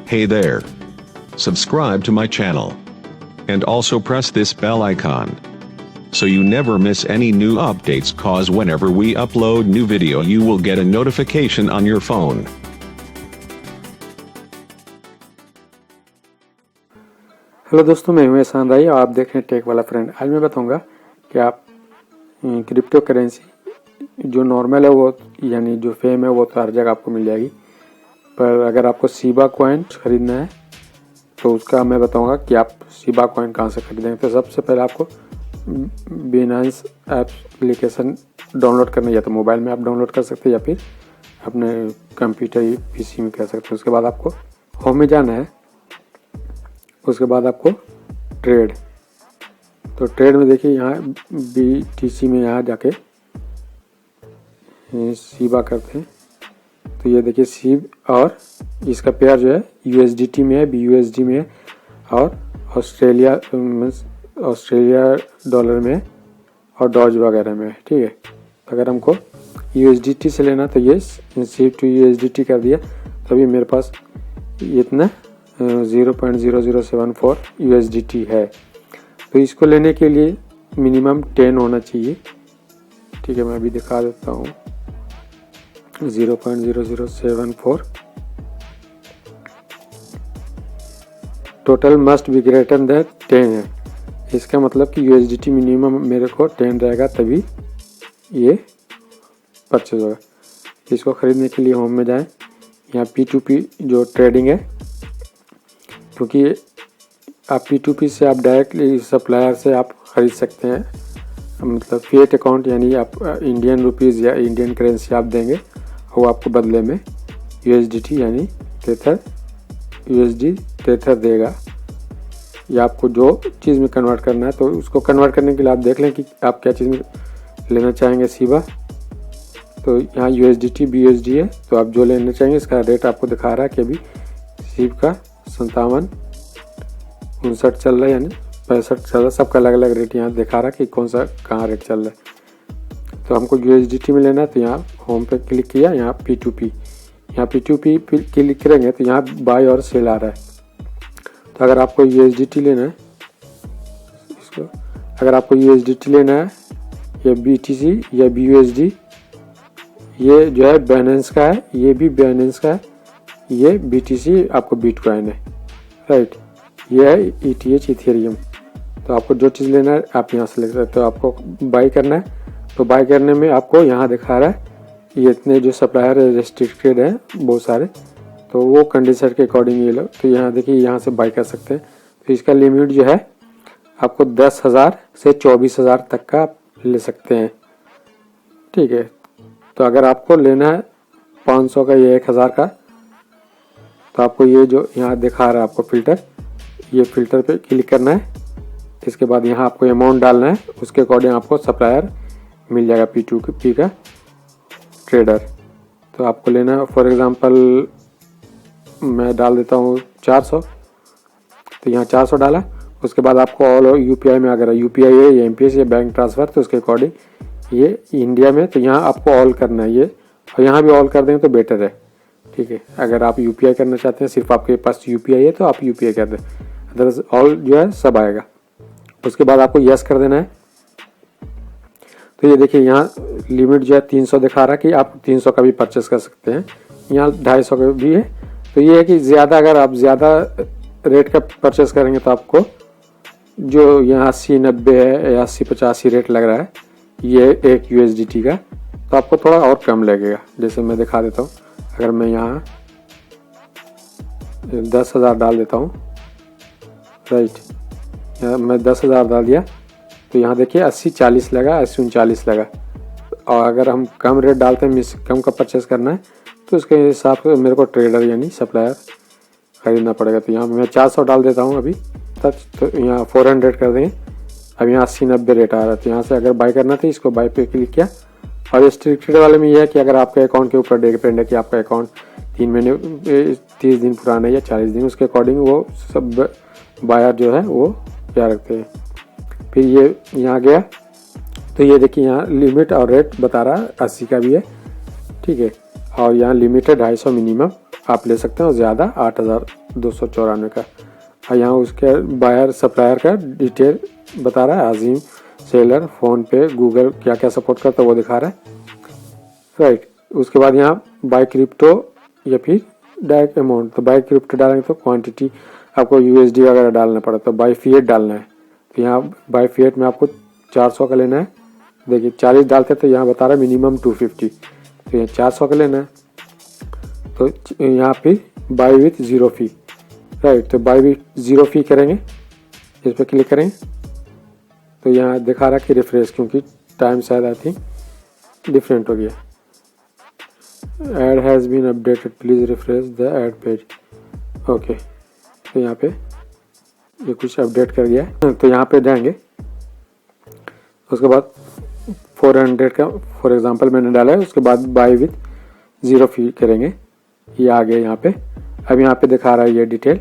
Hey there. Subscribe to my channel. And also press this bell icon. So you never miss any new updates, cause whenever we upload new video you will get a notification on your phone. Hello दोस्तों, मैं हूं एहसान राय और आप देख रहे हैं take वाला फ्रेंड। आज मैं बताऊंगा कि आप क्रिप्टो करेंसी जो नॉर्मल है वो यानी जो फेम है वो तो हर जगह आपको मिल जाएगी, पर अगर आपको शिबा कॉइन खरीदना है तो उसका मैं बताऊंगा कि आप शिबा कॉइन कहां से खरीदेंगे। तो सबसे पहले आपको बिनांस एप्लीकेशन डाउनलोड करना है, या तो मोबाइल में आप डाउनलोड कर सकते हैं या फिर अपने कंप्यूटर पीसी में कर सकते हैं। उसके बाद आपको होम में जाना है, उसके बाद आपको ट्रेड, तो ट्रेड में देखिए यहाँ BTC में यहाँ जाके शिबा करते हैं तो ये देखिए शिब और इसका पेयर जो है USDT में है, BUSD में है और ऑस्ट्रेलिया डॉलर में है और डॉज वगैरह में है। ठीक है, अगर हमको USDT से लेना तो ये शिफ्ट टू USDT कर दिया, तभी मेरे पास इतना 0.0074 USDT है। तो इसको लेने के लिए मिनिमम 10 होना चाहिए। ठीक है, मैं अभी दिखा देता हूँ 0.0074 total must be greater than 10 है। इसका मतलब कि USDT मिनिमम मेरे को 10 रहेगा तभी ये परचेज होगा। इसको खरीदने के लिए होम में जाएं, यहाँ P2P जो ट्रेडिंग है, क्योंकि आप P2P से आप डायरेक्टली सप्लायर से आप खरीद सकते हैं, मतलब फिएट अकाउंट यानी आप इंडियन रुपीज़ या इंडियन करेंसी आप देंगे, वो आपको बदले में USDT यानी तेथर देगा, या आपको जो चीज़ में कन्वर्ट करना है तो उसको कन्वर्ट करने के लिए आप देख लें कि आप क्या चीज़ में लेना चाहेंगे शिबा। तो यहाँ USDT BUSD है, तो आप जो लेना चाहेंगे इसका रेट आपको दिखा रहा है कि अभी शिब का 57.59 चल रहा है, यानी 65 चल रहा है। सबका अलग अलग रेट यहाँ दिखा रहा है कि कौन सा कहाँ रेट चल रहा है। तो हमको USDT में लेना है तो यहाँ होम पे क्लिक किया, यहाँ P2P, यहाँ P2P क्लिक करेंगे तो यहाँ बाय और सेल आ रहा है। तो अगर आपको USDT लेना है इसको, अगर आपको USDT लेना है या BTC या BUSD, ये जो है बाइनेंस का है, ये भी बाइनेंस का है, ये BTC आपको बिटकॉइन है, राइट, ये है ETH इथेरियम। तो आपको जो चीज़ लेना है आप यहाँ से ले सकते हो। तो आपको बाई करना है, तो बाई करने में आपको यहाँ दिखा रहा है ये इतने जो सप्लायर रेस्ट्रिक्टेड हैं बहुत सारे, तो वो कंडीशन के अकॉर्डिंग ये लोग, तो यहाँ देखिए यहाँ से बाई कर सकते हैं। तो इसका लिमिट जो है आपको 10,000 से 24,000 तक का आप ले सकते हैं। ठीक है, तो अगर आपको लेना है 500 का या 1,000 का, तो आपको ये जो यहाँ दिखा रहा है आपको फिल्टर, ये फिल्टर पे क्लिक करना है। इसके बाद यहाँ आपको अमाउंट डालना है, उसके अकॉर्डिंग आपको सप्लायर मिल जाएगा P2P का ट्रेडर। तो आपको लेना है, फॉर एग्जांपल मैं डाल देता हूँ 400, तो यहाँ 400 डाला। उसके बाद आपको ऑल UPI में, अगर UPI है या MPS या बैंक ट्रांसफ़र, तो उसके अकॉर्डिंग ये इंडिया में, तो यहाँ आपको ऑल करना है ये, और यहाँ भी ऑल कर देंगे तो बेटर है। ठीक है, अगर आप UPI करना चाहते हैं, सिर्फ आपके पास UPI है तो आप UPI कर दें, अदरवाइज ऑल जो है सब आएगा। उसके बाद आपको यस कर देना है। तो ये देखिए यहाँ लिमिट जो है 300 दिखा रहा है कि आप 300 का भी परचेस कर सकते हैं, यहाँ 250 का भी है। तो ये है कि ज़्यादा, अगर आप ज़्यादा रेट का परचेस करेंगे तो आपको जो यहाँ 80-90 है या 80-85 रेट लग रहा है ये एक USDT का, तो आपको थोड़ा और कम लगेगा। जैसे मैं दिखा देता हूँ, अगर मैं यहाँ 10,000 डाल देता हूँ, राइट, यहाँ मैं 10,000 डाल दिया, तो यहाँ देखिए 80-40 लगा, 80-39 लगा। और अगर हम कम रेट डालते हैं, कम का परचेस करना है, तो उसके हिसाब से मेरे को ट्रेडर यानी सप्लायर खरीदना पड़ेगा। तो यहाँ मैं 400 डाल देता हूँ अभी तक, तो यहाँ 400 कर देंगे। अब यहाँ 80-90 रेट आ रहा है, तो यहाँ से अगर बाय करना था इसको बाय पे क्लिक किया। और रिस्ट्रिक्टेड वाले में यह है कि अगर आपके अकाउंट के ऊपर डिपेंड है कि आपका अकाउंट 3 महीने 30 दिन पुराना है या 40 दिन, उसके अकॉर्डिंग वो सब बायर जो है वो क्या रखते हैं। फिर ये यहाँ गया तो ये देखिए यहाँ लिमिट और रेट बता रहा है, 80 का भी है, ठीक है। और यहाँ लिमिट है 250 मिनिमम आप ले सकते हैं और ज़्यादा 8,000 294 का। और यहाँ उसके बायर सप्लायर का डिटेल बता रहा है, आज़ीम सेलर, फ़ोन पे, गूगल क्या क्या सपोर्ट करता है वो दिखा रहा है, राइट। उसके बाद यहाँ बाय क्रिप्टो या फिर डायरेक्ट अमाउंट। तो बाय क्रिप्टो डालेंगे तो क्वांटिटी आपको USD वगैरह डालना पड़ा, तो बाय फिएट डालना है। तो यहाँ बाय फिएट में आपको 400 का लेना है। देखिए 40 डालते तो यहाँ बता रहा है मिनिमम 250, तो यहाँ 400 का लेना है। तो यहाँ पे buy with zero fee, right. तो बाय विथ ज़ीरो फी करेंगे, इस पर क्लिक करेंगे तो यहाँ दिखा रहा है कि रिफ्रेश, क्योंकि टाइम शायद आई थिंक डिफरेंट हो गया। Ad has been updated, please refresh the ad page. Okay, तो यहाँ पे ये कुछ अपडेट कर गया है, तो यहाँ पे जाएंगे। उसके बाद 400 का फॉर एग्जांपल मैंने डाला है। उसके बाद बाय विथ ज़ीरो फी करेंगे, ये आ गया यहाँ पे। अब यहाँ पे दिखा रहा है ये डिटेल।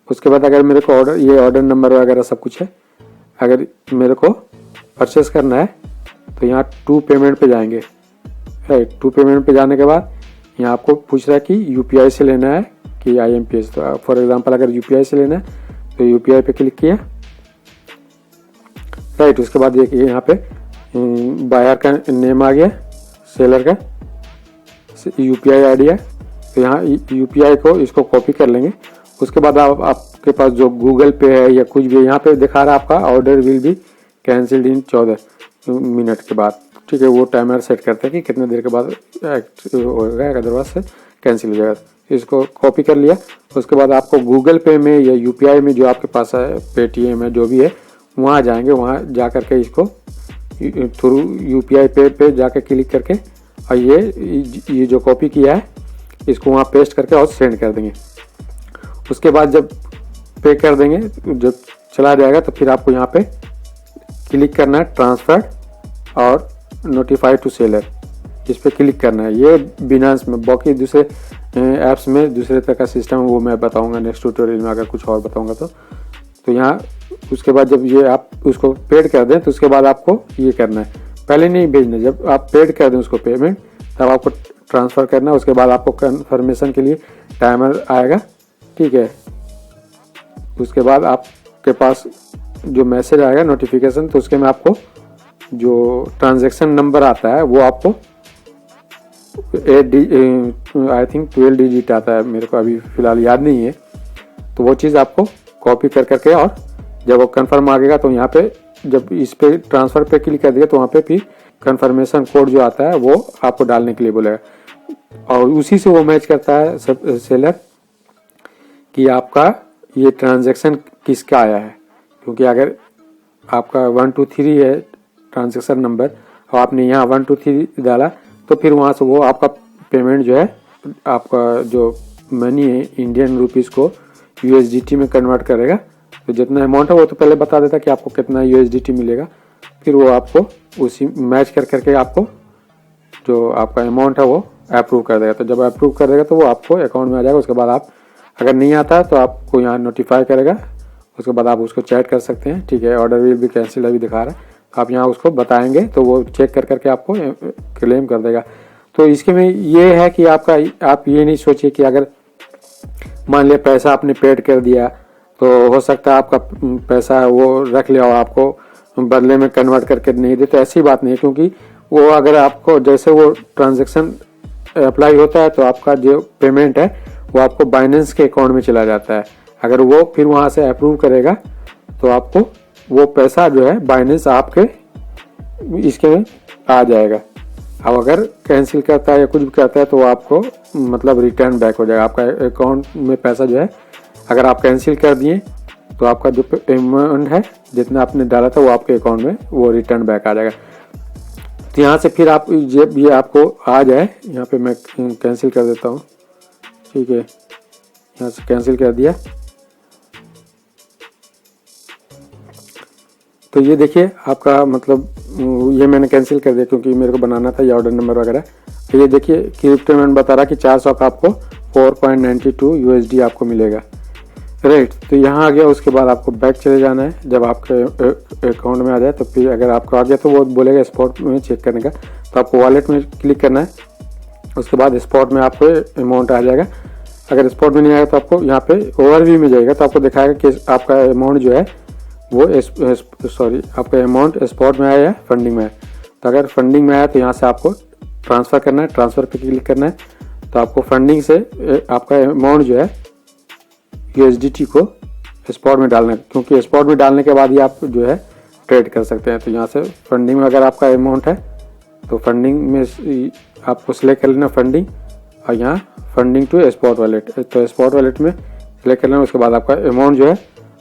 उसके बाद अगर मेरे को ऑर्डर, ये ऑर्डर नंबर वगैरह सब कुछ है। अगर मेरे को परचेस करना है तो यहाँ टू पेमेंट पे जाएंगे, राइट। टू पेमेंट पे जाने के बाद यहाँ आपको पूछ रहा है कि UPI से लेना है कि IMPS। तो फॉर एग्जांपल अगर UPI से लेना है तो UPI पे क्लिक किया, राइट। उसके बाद देखिए यहाँ पे बायर का नेम आ गया, सेलर का UPI ID है। तो यहाँ UPI को इसको कॉपी कर लेंगे। उसके बाद आपके पास जो गूगल पे है या कुछ भी, यहाँ पे दिखा रहा है आपका order will be cancelled in 14 minute के बाद, ठीक है। वो टाइमर सेट करते हैं कि कितने देर के बाद होगा, अदरवाइज से कैंसिल हो जाएगा। इसको कॉपी कर लिया। उसके बाद आपको गूगल पे में या UPI में जो आपके पास है, पेटीएम है, जो भी है, वहाँ जाएंगे। वहाँ जा करके इसको थ्रू UPI पे जाकर क्लिक करके और ये जो कॉपी किया है इसको वहाँ पेस्ट करके और सेंड कर देंगे। उसके बाद जब पे कर देंगे, जब चला जाएगा तो फिर आपको यहाँ पे क्लिक करना है ट्रांसफर और नोटिफाई टू सेलर, इस पर क्लिक करना है। ये बिनांस में, बाकी दूसरे ऐप्स में दूसरे तरह का सिस्टम है, वो मैं बताऊंगा नेक्स्ट ट्यूटोरियल में, अगर कुछ और बताऊंगा तो यहाँ उसके बाद जब ये आप उसको पेड कर दें तो उसके बाद आपको ये करना है, पहले नहीं भेजना। जब आप पेड कर दें उसको पेमेंट, तब आपको ट्रांसफ़र करना है। उसके बाद आपको कन्फर्मेशन के लिए टाइमर आएगा, ठीक है। उसके बाद आपके पास जो मैसेज आएगा नोटिफिकेशन, तो उसके में आपको जो ट्रांजैक्शन नंबर आता है वो आपको आई थिंक 12 डिजिट आता है, मेरे को अभी फ़िलहाल याद नहीं है। तो वो चीज़ आपको कॉपी कर करके, और जब वो कन्फर्म आ गएगा तो यहाँ पे जब इस पे ट्रांसफ़र पे क्लिक कर दिया तो वहाँ पे फिर कन्फर्मेशन कोड जो आता है वो आपको डालने के लिए बोलेगा, और उसी से वो मैच करता है सब सेलर कि आपका ये ट्रांजैक्शन किसका आया है। क्योंकि अगर आपका 123 है ट्रांजैक्शन नंबर और आपने यहाँ 123 डाला, तो फिर वहाँ से वो आपका पेमेंट जो है, आपका जो मनी है इंडियन रुपीज़ को USDT में कन्वर्ट करेगा। तो जितना अमाउंट है वो तो पहले बता देता कि आपको कितना USDT मिलेगा, फिर वो आपको उसी मैच कर करके आपको जो आपका अमाउंट है वो अप्रूव कर देगा। तो जब अप्रूव कर देगा तो वो आपको अकाउंट में आ जाएगा। उसके बाद आप, अगर नहीं आता तो आपको यहाँ नोटिफाई करेगा। उसके बाद आप उसको चैट कर सकते हैं, ठीक है। ऑर्डर विल भी कैंसिल अभी दिखा रहा है, आप यहाँ उसको बताएंगे तो वो चेक कर करके आपको क्लेम कर देगा। तो इसके में ये है कि आपका, आप ये नहीं सोचिए कि अगर मान लिया पैसा आपने पेड कर दिया तो हो सकता है आपका पैसा वो रख लिया और आपको बदले में कन्वर्ट करके नहीं दे, तो ऐसी बात नहीं है। क्योंकि वो अगर आपको जैसे वो ट्रांजैक्शन अप्लाई होता है तो आपका जो पेमेंट है वो आपको बाइनेंस के अकाउंट में चला जाता है। अगर वो फिर वहाँ से अप्रूव करेगा तो आपको वो पैसा जो है बाइनेंस आपके इसके में आ जाएगा। अब अगर कैंसिल करता है या कुछ भी करता है तो वो आपको मतलब रिटर्न बैक हो जाएगा। आपका अकाउंट में पैसा जो है, अगर आप कैंसिल कर दिए तो आपका जो पेमेंट है जितना आपने डाला था वो आपके अकाउंट में वो रिटर्न बैक आ जाएगा। तो यहाँ से फिर आप जब ये आपको आ जाए, यहाँ पे मैं कैंसिल कर देता हूँ, ठीक है। यहाँ से कैंसिल कर दिया तो ये देखिए आपका मतलब ये मैंने कैंसिल कर दिया क्योंकि मेरे को बनाना था ये ऑर्डर नंबर वगैरह। तो ये देखिए क्रिप्टो पेमेंट बता रहा कि 400 का आपको 4.92 USD आपको मिलेगा, राइट। तो यहाँ आ गया। उसके बाद आपको बैक चले जाना है। जब आपके अकाउंट में आ जाए तो फिर अगर आपको आ गया तो वो बोलेगा स्पॉट में चेक करने का, तो आपको वॉलेट में क्लिक करना है। उसके बाद स्पॉट में आपको अमाउंट आ जाएगा। अगर स्पॉट में नहीं आएगा तो आपको यहाँ पे ओवरव्यू में जाएगा तो आपको दिखाएगा कि आपका अमाउंट जो है वो आपका अमाउंट स्पॉट में आया है फंडिंग में है। तो अगर फंडिंग में आया तो यहाँ से आपको ट्रांसफ़र करना है, ट्रांसफ़र पे क्लिक करना है। तो आपको फंडिंग से आपका अमाउंट जो है USDT को स्पॉट में डालना है, क्योंकि स्पॉट में डालने के बाद ही आप जो है ट्रेड कर सकते हैं। तो यहाँ से फंडिंग में अगर आपका अमाउंट है तो फंडिंग में आपको सिलेक्ट कर लेना फंडिंग, और यहाँ फंडिंग टू स्पॉट वॉलेट, तो स्पॉट वॉलेट में सिलेक्ट कर लेना। उसके बाद आपका अमाउंट जो है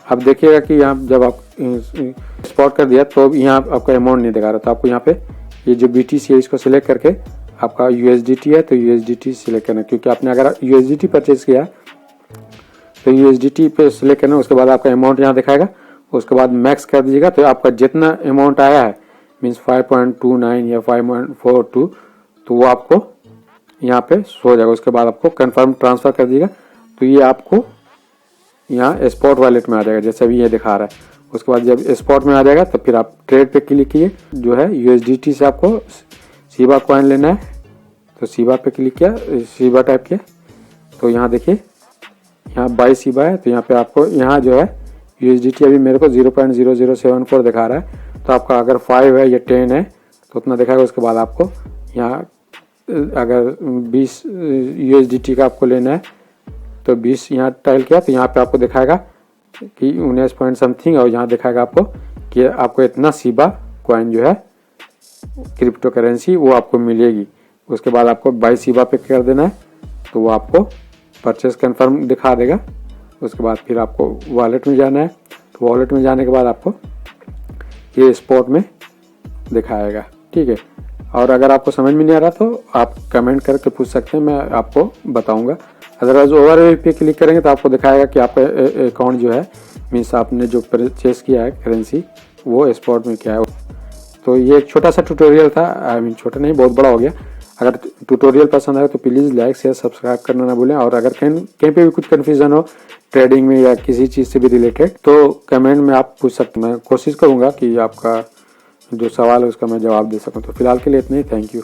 आप देखिएगा कि यहाँ जब आप स्पॉट कर दिया तो यहाँ आपका अमाउंट नहीं दिखा रहा। तो आपको यहाँ पे ये जो BTC है इसको सिलेक्ट करके आपका USDT है तो USDT सिलेक्ट करना, क्योंकि आपने अगर USDT परचेज किया तो USDT पे सिलेक्ट करना। उसके बाद आपका अमाउंट यहाँ दिखाएगा, उसके बाद मैक्स कर दीजिएगा। तो आपका जितना अमाउंट आया है मीन्स 5.29 या 5.42 तो वो आपको यहाँ पे शो हो जाएगा। उसके बाद आपको कंफर्म ट्रांसफ़र कर दीजिएगा तो ये आपको यहाँ स्पॉट वॉलेट में आ जाएगा, जैसे अभी ये दिखा रहा है। उसके बाद जब स्पॉट में आ जाएगा तो फिर आप ट्रेड पे क्लिक कीजिए। जो है USDT से आपको शिबा कॉइन लेना है तो शिबा पे क्लिक किया, शिबा टाइप किया तो यहाँ देखिए यहाँ बाई शिबा है। तो यहाँ पे आपको यहाँ जो है USDT अभी मेरे को 0.0074 दिखा रहा है। तो आपका अगर 5 है या 10 है तो उतना दिखाएगा। उसके बाद आपको यहाँ अगर 20 USDT का आपको लेना है तो 20 यहाँ टाइल किया तो यहाँ पे आपको दिखाएगा कि 19 पॉइंट समथिंग, और यहाँ दिखाएगा आपको कि आपको इतना शिबा कॉइन जो है क्रिप्टो करेंसी वो आपको मिलेगी। उसके बाद आपको बाई शिबा पे कर देना है तो वो आपको परचेस कंफर्म दिखा देगा। उसके बाद फिर आपको वॉलेट में जाना है, तो वॉलेट में जाने के बाद आपको ये स्पॉट में दिखाएगा, ठीक है। और अगर आपको समझ में नहीं आ रहा तो आप कमेंट करके पूछ सकते हैं, मैं आपको बताऊंगा। अदरवाइज ओवरव्यू पे क्लिक करेंगे तो आपको दिखाएगा कि आपका अकाउंट जो है मीन्स आपने जो परचेस किया है करेंसी वो स्पॉट में क्या है। तो ये एक छोटा सा ट्यूटोरियल था, आई मीन छोटा नहीं बहुत बड़ा हो गया। अगर ट्यूटोरियल पसंद आए तो प्लीज़ लाइक शेयर सब्सक्राइब करना ना भूलें। और अगर कहीं पे भी कुछ कन्फ्यूजन हो ट्रेडिंग में या किसी चीज़ से भी रिलेटेड तो कमेंट में आप पूछ सकते हैं। मैं कोशिश करूँगा कि आपका जो सवाल है उसका मैं जवाब दे सकूँ। तो फिलहाल के लिए इतना ही, थैंक यू।